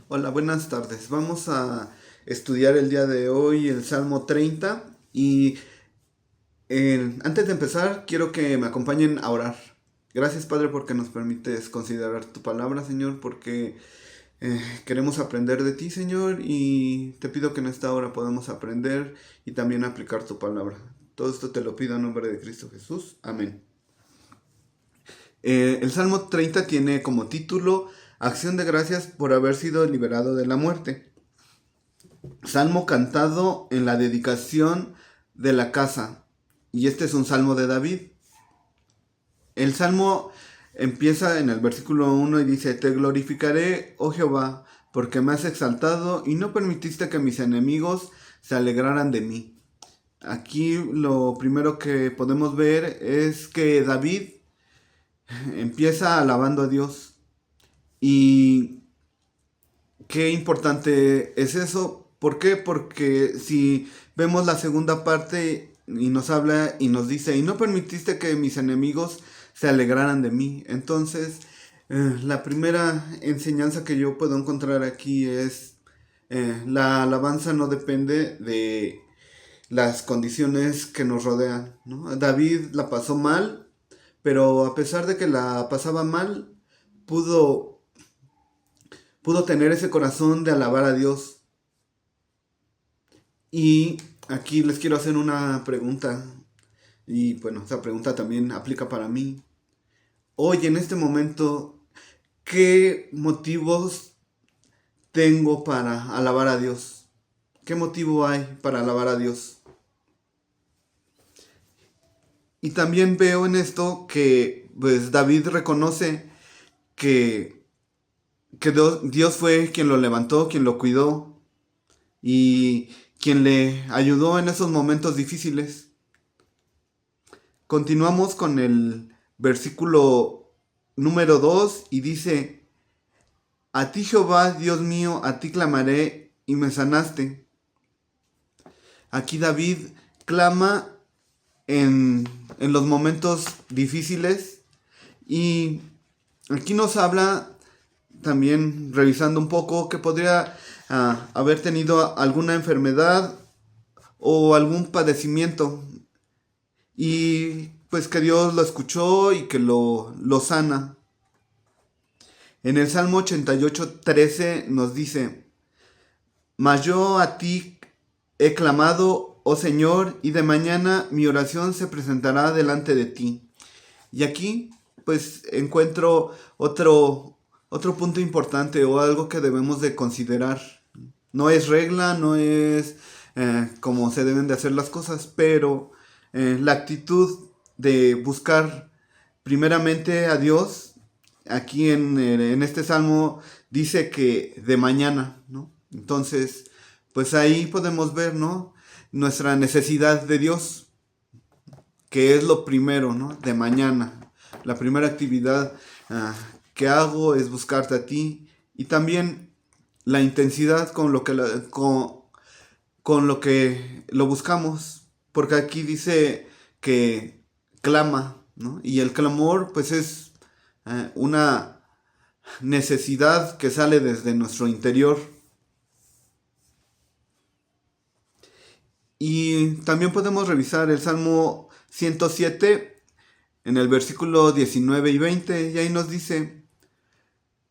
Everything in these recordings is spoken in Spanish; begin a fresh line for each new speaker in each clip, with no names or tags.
Hola, buenas tardes. Vamos a estudiar el día de hoy el Salmo 30 y antes de empezar quiero que me acompañen a orar. Gracias Padre porque nos permites considerar tu palabra, Señor, porque queremos aprender de ti, Señor, y te pido que en esta hora podamos aprender y también aplicar tu palabra. Todo esto te lo pido en nombre de Cristo Jesús. Amén. El Salmo 30 tiene como título Acción de gracias por haber sido liberado de la muerte. Salmo cantado en la dedicación de la casa. Y este es un salmo de David. El salmo empieza en el versículo 1 y dice: Te glorificaré, oh Jehová, porque me has exaltado y no permitiste que mis enemigos se alegraran de mí. Aquí lo primero que podemos ver es que David empieza alabando a Dios. Y qué importante es eso. ¿Por qué? Porque si vemos la segunda parte y nos habla y nos dice, y no permitiste que mis enemigos se alegraran de mí. Entonces, la primera enseñanza que yo puedo encontrar aquí es, la alabanza no depende de las condiciones que nos rodean, ¿no? David la pasó mal, pero a pesar de que la pasaba mal, pudo tener ese corazón de alabar a Dios. Y aquí les quiero hacer una pregunta. Y bueno, esa pregunta también aplica para mí. Hoy, en este momento, ¿qué motivos tengo para alabar a Dios? ¿Qué motivo hay para alabar a Dios? Y también veo en esto que pues David reconoce que, Dios fue quien lo levantó, quien lo cuidó y quien le ayudó en esos momentos difíciles. Continuamos con el versículo número 2 y dice: A ti Jehová, Dios mío, a ti clamaré y me sanaste. Aquí David clama en los momentos difíciles y aquí nos habla también, revisando un poco, que podría haber tenido alguna enfermedad o algún padecimiento. Y pues que Dios lo escuchó y que lo sana. En el Salmo 88:13 nos dice: Mas yo a ti he clamado, oh Señor, y de mañana mi oración se presentará delante de ti. Y aquí pues encuentro otro punto importante o algo que debemos de considerar. No es regla, no es como se deben de hacer las cosas, pero la actitud de buscar primeramente a Dios, aquí en este salmo dice que de mañana, ¿no? Entonces, pues ahí podemos ver, ¿no? Nuestra necesidad de Dios, que es lo primero, ¿no? De mañana. La primera actividad que hago es buscarte a ti y también la intensidad con lo que lo buscamos, porque aquí dice que clama, ¿no? Y el clamor pues es una necesidad que sale desde nuestro interior. Y también podemos revisar el Salmo 107 en el versículo 19 y 20, y ahí nos dice: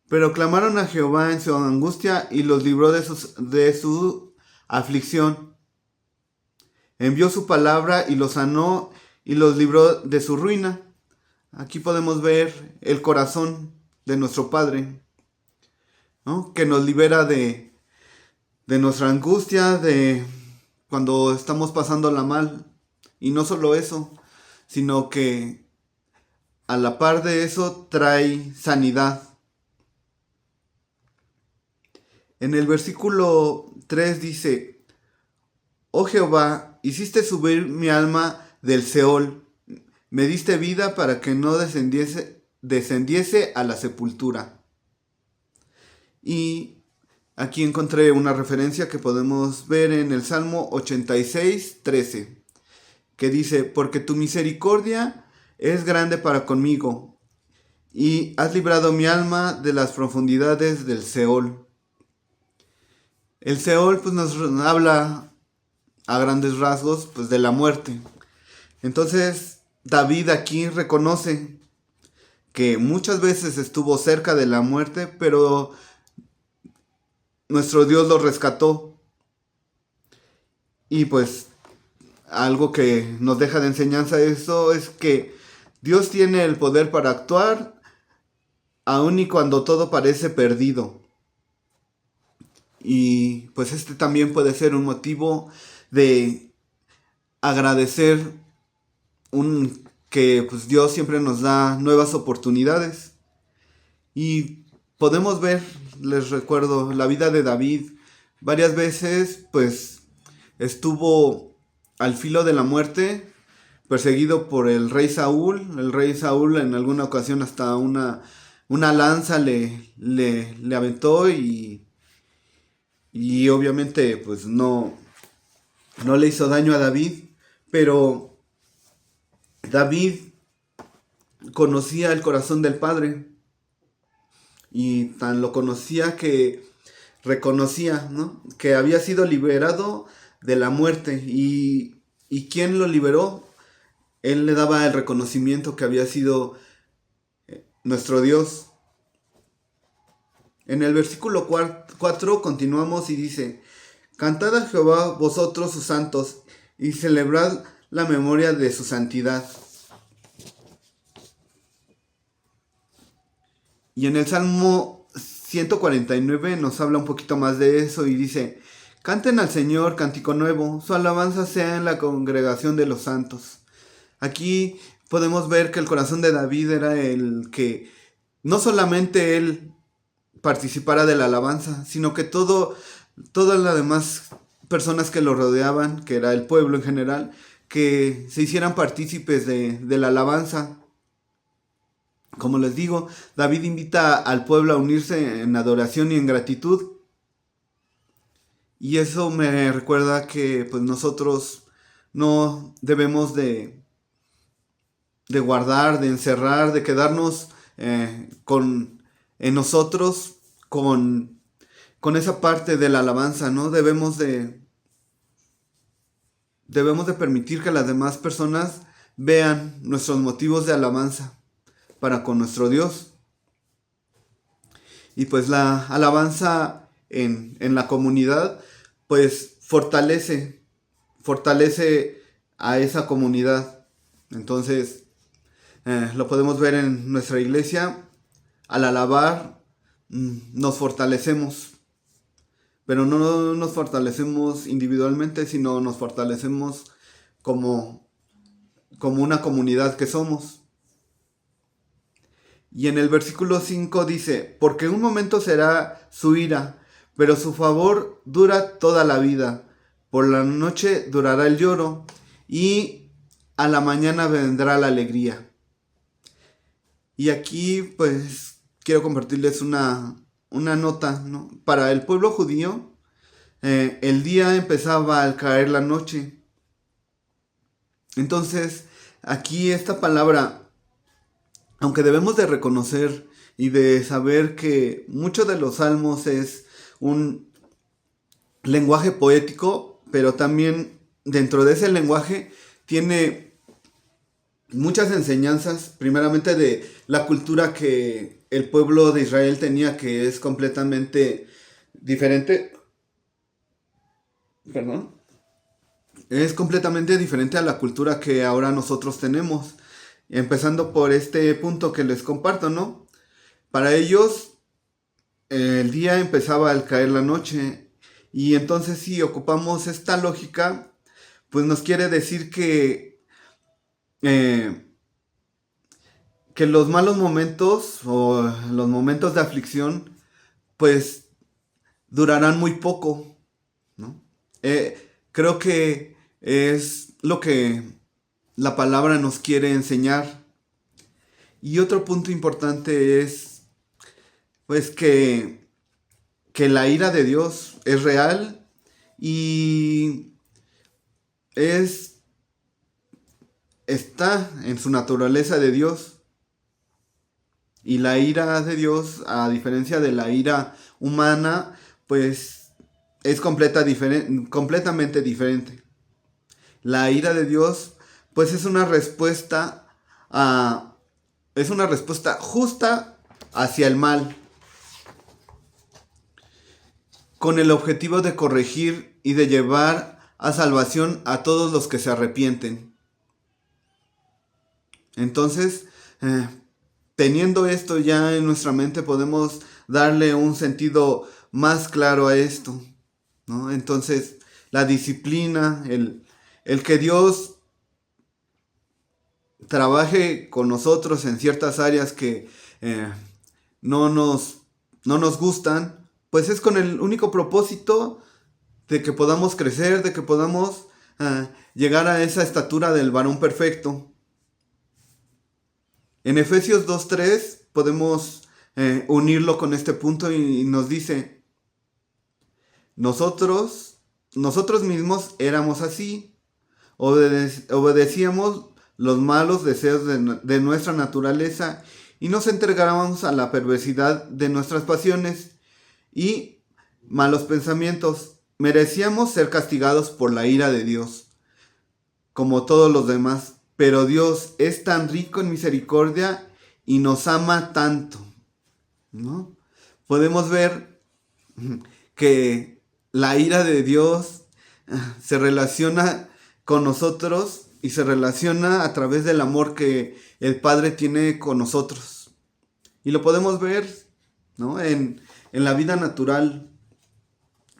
Pero clamaron a Jehová en su angustia y los libró de su aflicción. Envió su palabra y los sanó y los libró de su ruina. Aquí podemos ver el corazón de nuestro Padre, ¿no? Que nos libera de nuestra angustia, de cuando estamos pasándola mal. Y no solo eso, sino que a la par de eso trae sanidad. En el versículo 3 dice: Oh Jehová, hiciste subir mi alma del Seol, me diste vida para que no descendiese a la sepultura. Y aquí encontré una referencia que podemos ver en el Salmo 86:13, que dice: Porque tu misericordia es grande para conmigo, y has librado mi alma de las profundidades del Seol. El Seol pues nos habla a grandes rasgos pues de la muerte. Entonces David aquí reconoce que muchas veces estuvo cerca de la muerte, pero nuestro Dios lo rescató. Y pues algo que nos deja de enseñanza eso es que Dios tiene el poder para actuar aun y cuando todo parece perdido. Y pues este también puede ser un motivo de agradecer que pues Dios siempre nos da nuevas oportunidades. Y podemos ver, les recuerdo, la vida de David. Varias veces pues estuvo al filo de la muerte, perseguido por el rey Saúl. El rey Saúl en alguna ocasión hasta una lanza le aventó y obviamente pues no le hizo daño a David, pero David conocía el corazón del Padre y tan lo conocía que reconocía, ¿no?, que había sido liberado de la muerte y ¿quién lo liberó? Él le daba el reconocimiento que había sido nuestro Dios. En el versículo 4 continuamos y dice: Cantad a Jehová vosotros sus santos, y celebrad la memoria de su santidad. Y en el Salmo 149 nos habla un poquito más de eso y dice: Canten al Señor cántico nuevo, su alabanza sea en la congregación de los santos. Aquí podemos ver que el corazón de David era el que no solamente él participara de la alabanza, sino que todas las demás personas que lo rodeaban, que era el pueblo en general, que se hicieran partícipes de la alabanza. Como les digo, David invita al pueblo a unirse en adoración y en gratitud. Y eso me recuerda que pues nosotros no debemos de guardar, de encerrar, de quedarnos en nosotros con esa parte de la alabanza, ¿no? Debemos de permitir que las demás personas vean nuestros motivos de alabanza para con nuestro Dios. Y pues la alabanza en la comunidad pues fortalece a esa comunidad. Entonces lo podemos ver en nuestra iglesia. Al alabar nos fortalecemos, pero no nos fortalecemos individualmente, sino nos fortalecemos como una comunidad que somos. Y en el versículo 5 dice: Porque un momento será su ira, pero su favor dura toda la vida. Por la noche durará el lloro, y a la mañana vendrá la alegría. Y aquí pues quiero compartirles una nota, ¿no? Para el pueblo judío, el día empezaba al caer la noche. Entonces, aquí esta palabra, aunque debemos de reconocer y de saber que muchos de los salmos es un lenguaje poético, pero también dentro de ese lenguaje tiene muchas enseñanzas, primeramente de la cultura que el pueblo de Israel tenía, que es completamente diferente. Perdón. Es completamente diferente a la cultura que ahora nosotros tenemos. Empezando por este punto que les comparto, ¿no? Para ellos, el día empezaba al caer la noche. Y entonces si ocupamos esta lógica, pues nos quiere decir que los malos momentos o los momentos de aflicción, pues durarán muy poco, ¿no? Creo que es lo que la palabra nos quiere enseñar. Y otro punto importante es, pues, que la ira de Dios es real y está en su naturaleza de Dios. Y la ira de Dios, a diferencia de la ira humana, pues es completamente diferente. La ira de Dios, pues es una respuesta justa hacia el mal, con el objetivo de corregir y de llevar a salvación a todos los que se arrepienten. Entonces, teniendo esto ya en nuestra mente, podemos darle un sentido más claro a esto, ¿no? Entonces, la disciplina, el que Dios trabaje con nosotros en ciertas áreas que no nos gustan, pues es con el único propósito de que podamos crecer, de que podamos llegar a esa estatura del varón perfecto. En Efesios 2:3 podemos unirlo con este punto y nos dice, nosotros mismos éramos así, obedecíamos los malos deseos de nuestra naturaleza y nos entregábamos a la perversidad de nuestras pasiones y malos pensamientos. Merecíamos ser castigados por la ira de Dios, como todos los demás, pero Dios es tan rico en misericordia y nos ama tanto, ¿no? Podemos ver que la ira de Dios se relaciona con nosotros y se relaciona a través del amor que el Padre tiene con nosotros. Y lo podemos ver, ¿no? En la vida natural.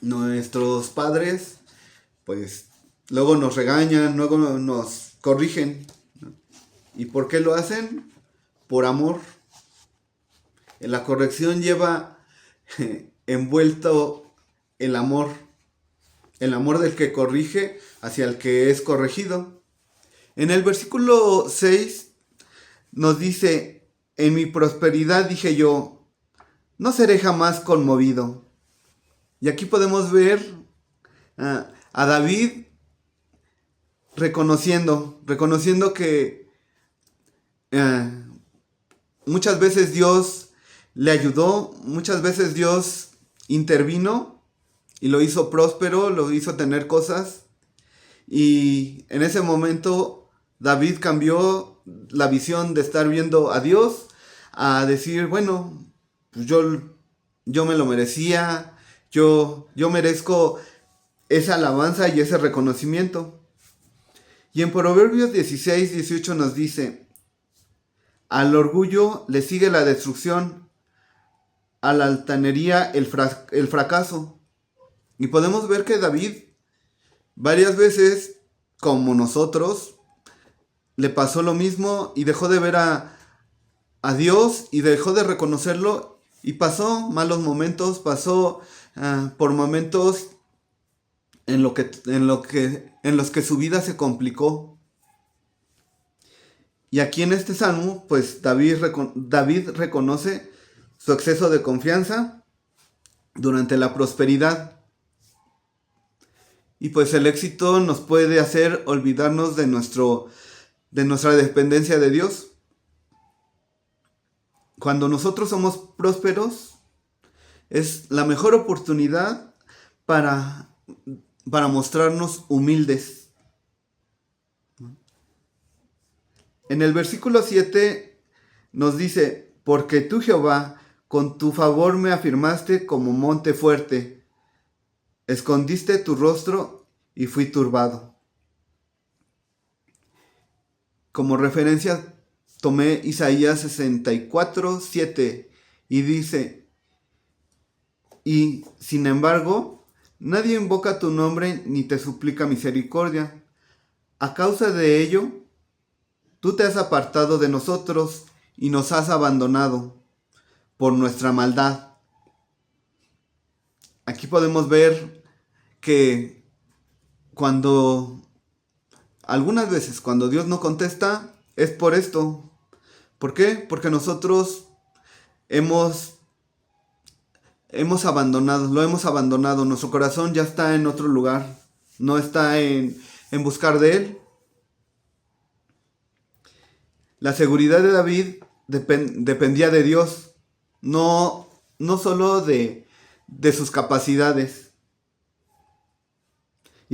Nuestros padres, pues, luego nos regañan, luego nos corrigen, ¿no? ¿Y por qué lo hacen? Por amor. La corrección lleva envuelto el amor del que corrige hacia el que es corregido. En el versículo 6 nos dice, en mi prosperidad dije yo, no seré jamás conmovido. Y aquí podemos ver a David reconociendo que muchas veces Dios le ayudó, muchas veces Dios intervino y lo hizo próspero, lo hizo tener cosas. Y en ese momento David cambió la visión de estar viendo a Dios a decir, bueno, pues yo me lo merecía, yo merezco esa alabanza y ese reconocimiento. Y en Proverbios 16:18 nos dice, al orgullo le sigue la destrucción, a la altanería el fracaso. Y podemos ver que David varias veces, como nosotros, le pasó lo mismo y dejó de ver a Dios y dejó de reconocerlo y pasó malos momentos, pasó por momentos en los que su vida se complicó. Y aquí en este salmo, pues David reconoce su exceso de confianza durante la prosperidad. Y pues el éxito nos puede hacer olvidarnos de nuestra dependencia de Dios. Cuando nosotros somos prósperos, es la mejor oportunidad para mostrarnos humildes. En el versículo 7 nos dice, porque tú, Jehová, con tu favor me afirmaste como monte fuerte, escondiste tu rostro y fui turbado. Como referencia tomé Isaías 64:7 y dice, y sin embargo, nadie invoca tu nombre ni te suplica misericordia. A causa de ello, tú te has apartado de nosotros y nos has abandonado por nuestra maldad. Aquí podemos ver que algunas veces cuando Dios no contesta, es por esto. ¿Por qué? Porque nosotros hemos abandonado, nuestro corazón ya está en otro lugar, no está en buscar de Él. La seguridad de David dependía de Dios, no solo de sus capacidades.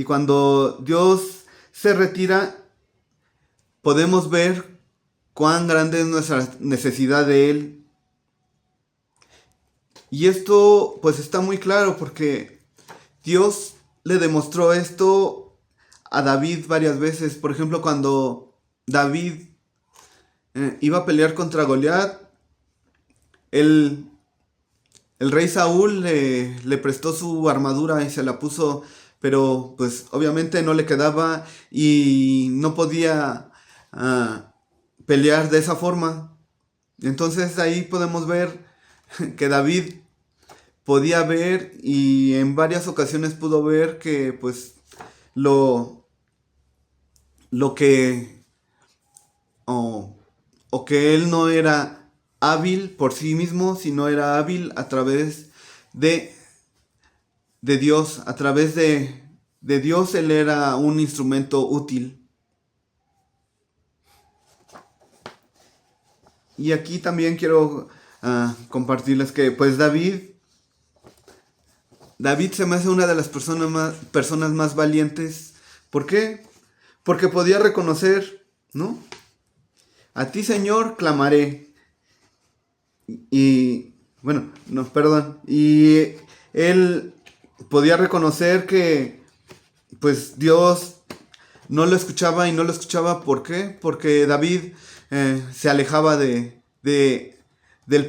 Y cuando Dios se retira, podemos ver cuán grande es nuestra necesidad de Él. Y esto pues está muy claro porque Dios le demostró esto a David varias veces. Por ejemplo, cuando David iba a pelear contra Goliat, el rey Saúl le prestó su armadura y se la puso, pero pues obviamente no le quedaba y no podía pelear de esa forma. Entonces ahí podemos ver que David podía ver y en varias ocasiones pudo ver que pues lo que o que él no era hábil por sí mismo, sino era hábil a través de Dios. A través de Dios él era un instrumento útil. Y aquí también quiero compartirles que pues David se me hace una de las personas más valientes. ¿Por qué? Porque podía reconocer, ¿no? A ti, Señor, clamaré. Y, bueno, no, perdón. Y él podía reconocer que, pues, Dios no lo escuchaba y no lo escuchaba. ¿Por qué? Porque David se alejaba del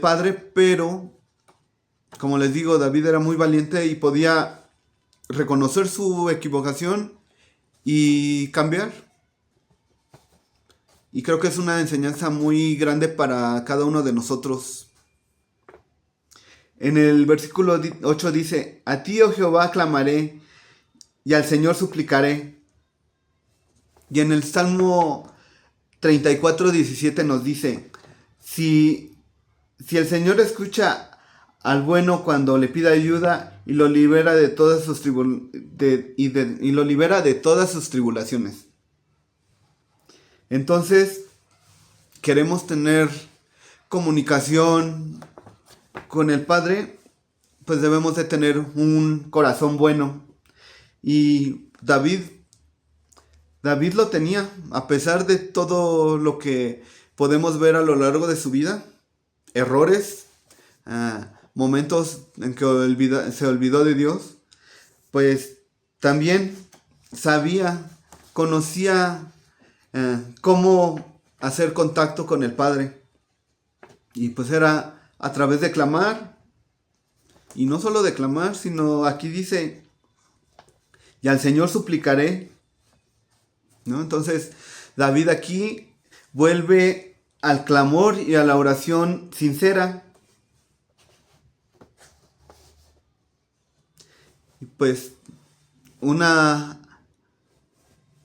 Padre, pero, como les digo, David era muy valiente y podía reconocer su equivocación y cambiar. Y creo que es una enseñanza muy grande para cada uno de nosotros. En el versículo 8 dice, a ti, oh Jehová, clamaré y al Señor suplicaré. Y en el Salmo 34:17 nos dice, si el Señor escucha al bueno cuando le pide ayuda y lo libera de todas sus lo libera de todas sus tribulaciones. Entonces, queremos tener comunicación con el Padre, pues debemos de tener un corazón bueno. Y David lo tenía, a pesar de todo lo que podemos ver a lo largo de su vida, errores, momentos en que se olvidó de Dios, pues también conocía cómo hacer contacto con el Padre. Y pues era a través de clamar, y no solo de clamar, sino aquí dice, y al Señor suplicaré, ¿no? Entonces David aquí vuelve al clamor y a la oración sincera. Y pues una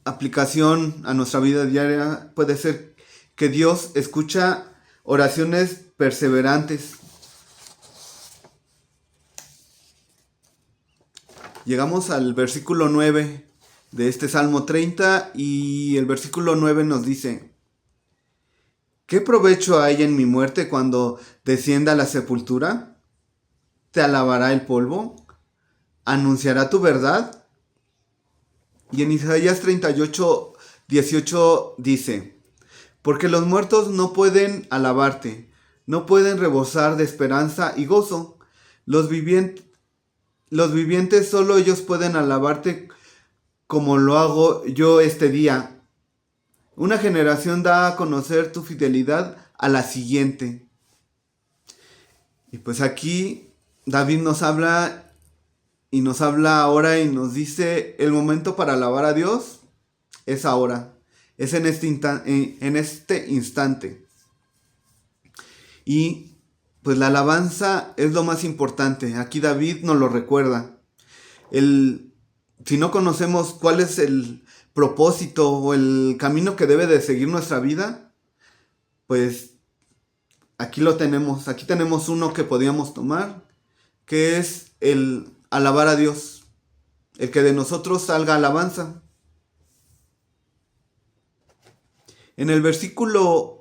aplicación a nuestra vida diaria puede ser que Dios escucha oraciones perseverantes. Llegamos al versículo 9 de este Salmo 30 y el versículo 9 nos dice, ¿qué provecho hay en mi muerte cuando descienda a la sepultura? ¿Te alabará el polvo? ¿Anunciará tu verdad? Y en Isaías 38:18 dice, porque los muertos no pueden alabarte, no pueden rebosar de esperanza y gozo. Los vivientes solo ellos pueden alabarte como lo hago yo este día. Una generación da a conocer tu fidelidad a la siguiente. Y pues aquí David nos habla ahora y nos dice, el momento para alabar a Dios es ahora, es en este instante. Y pues la alabanza es lo más importante. Aquí David nos lo recuerda. Si no conocemos cuál es el propósito o el camino que debe de seguir nuestra vida, pues aquí lo tenemos. Aquí tenemos uno que podíamos tomar, que es el alabar a Dios. El que de nosotros salga alabanza. En el versículo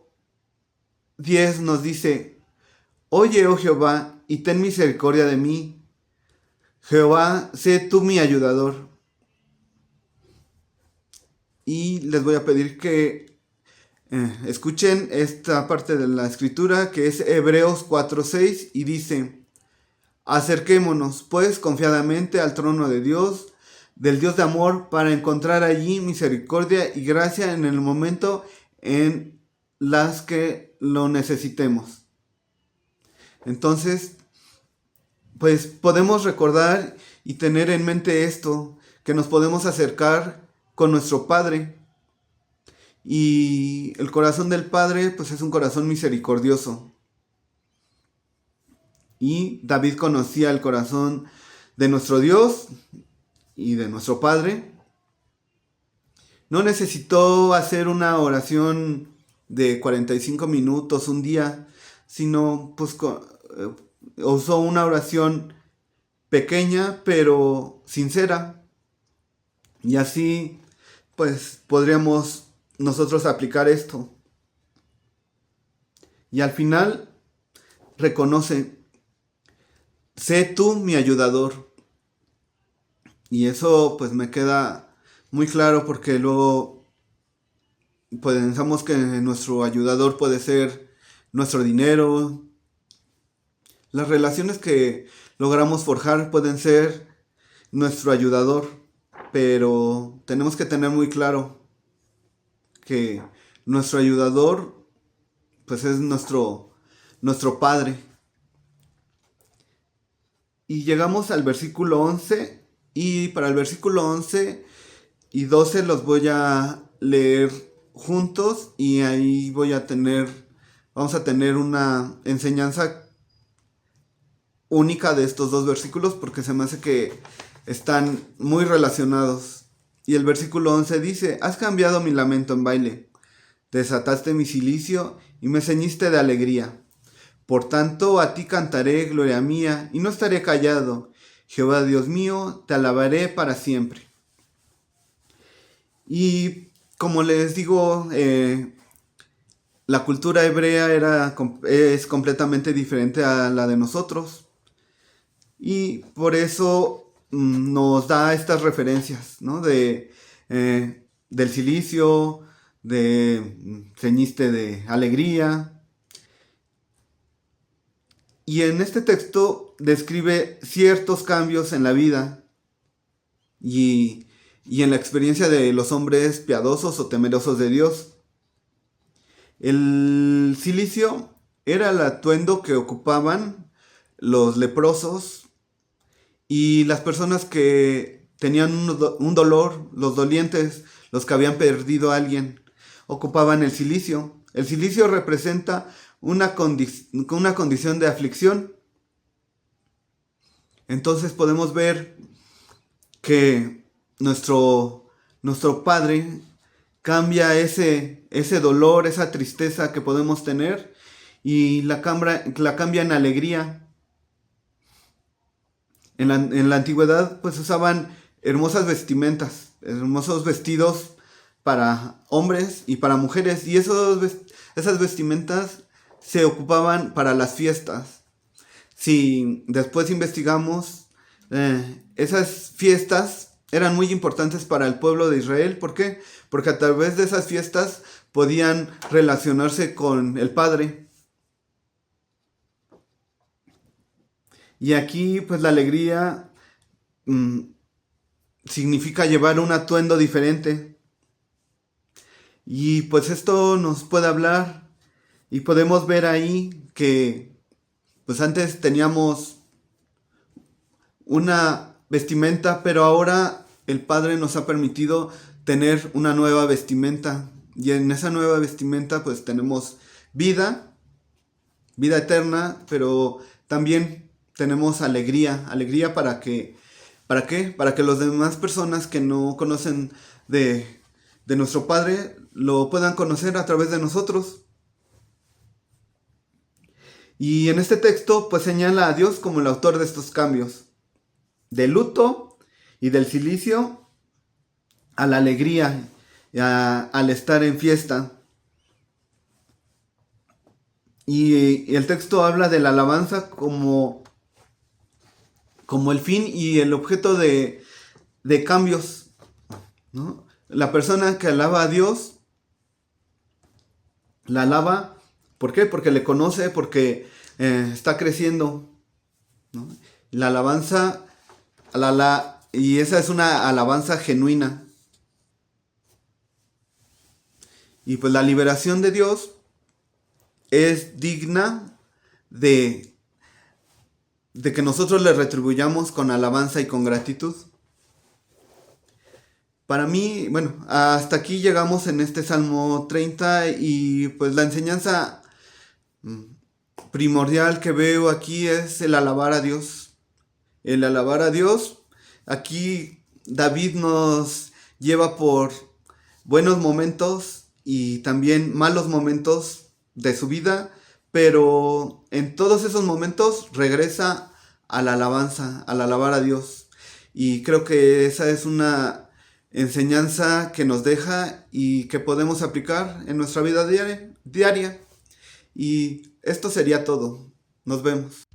10 nos dice, oye, oh Jehová, y ten misericordia de mí. Jehová, sé tú mi ayudador. y les voy a pedir que escuchen esta parte de la escritura que es Hebreos 4:6 y dice: acerquémonos pues confiadamente al trono de Dios, del Dios de amor, para encontrar allí misericordia y gracia en el momento en las que lo necesitemos. Entonces, pues podemos recordar y tener en mente esto, que nos podemos acercar con nuestro Padre. Y el corazón del Padre, pues es un corazón misericordioso. Y David conocía el corazón de nuestro Dios y de nuestro Padre. No necesitó hacer una oración de 45 minutos un día, sino pues usó una oración pequeña pero sincera. Y así pues podríamos nosotros aplicar esto. Y al final reconoce: sé tú mi ayudador. Y eso pues me queda muy claro, porque luego pensamos que nuestro ayudador puede ser nuestro dinero. Las relaciones que logramos forjar pueden ser nuestro ayudador, pero tenemos que tener muy claro que nuestro ayudador pues es nuestro Padre. Y llegamos al versículo 11, y para el versículo 11 y 12 los voy a leer juntos, y ahí vamos a tener una enseñanza única de estos dos versículos, porque se me hace que están muy relacionados. Y el versículo 11 dice: has cambiado mi lamento en baile, desataste mi cilicio y me ceñiste de alegría. Por tanto, a ti cantaré, gloria mía, y no estaré callado. Jehová Dios mío, te alabaré para siempre. Y como les digo, la cultura hebrea es completamente diferente a la de nosotros. Y por eso nos da estas referencias, ¿no? Del cilicio, de ceñiste de alegría. Y en este texto describe ciertos cambios en la vida y en la experiencia de los hombres piadosos o temerosos de Dios. El cilicio era el atuendo que ocupaban los leprosos y las personas que tenían un dolor, los dolientes, los que habían perdido a alguien, ocupaban el cilicio. El cilicio representa una condición de aflicción. Entonces podemos ver que nuestro Padre cambia ese dolor, esa tristeza que podemos tener, y la cambia en alegría. En la antigüedad pues usaban hermosas vestimentas, hermosos vestidos para hombres y para mujeres, y esas vestimentas se ocupaban para las fiestas. Si después investigamos, esas fiestas eran muy importantes para el pueblo de Israel. ¿Por qué? Porque a través de esas fiestas podían relacionarse con el Padre. Y aquí pues la alegría significa llevar un atuendo diferente. Y pues esto nos puede hablar, y podemos ver ahí que pues antes teníamos una vestimenta, pero ahora el Padre nos ha permitido tener una nueva vestimenta. Y en esa nueva vestimenta pues tenemos vida eterna, pero también tenemos alegría. Alegría ¿para qué? Para que las demás personas que no conocen de nuestro Padre lo puedan conocer a través de nosotros. Y en este texto pues señala a Dios como el autor de estos cambios, del luto y del cilicio a la alegría, al estar en fiesta. Y el texto habla de la alabanza como el fin y el objeto de cambios, ¿no? La persona que alaba a Dios, la alaba, ¿por qué? Porque le conoce, porque está creciendo, ¿no? La alabanza, y esa es una alabanza genuina. Y pues la liberación de Dios es digna de, de que nosotros le retribuyamos con alabanza y con gratitud. Para mí, bueno, hasta aquí llegamos en este Salmo 30 y pues la enseñanza primordial que veo aquí es el alabar a Dios. El alabar a Dios, aquí David nos lleva por buenos momentos y también malos momentos de su vida, pero en todos esos momentos regresa a la alabanza, al alabar a Dios. Y creo que esa es una enseñanza que nos deja y que podemos aplicar en nuestra vida diaria. Y esto sería todo. Nos vemos.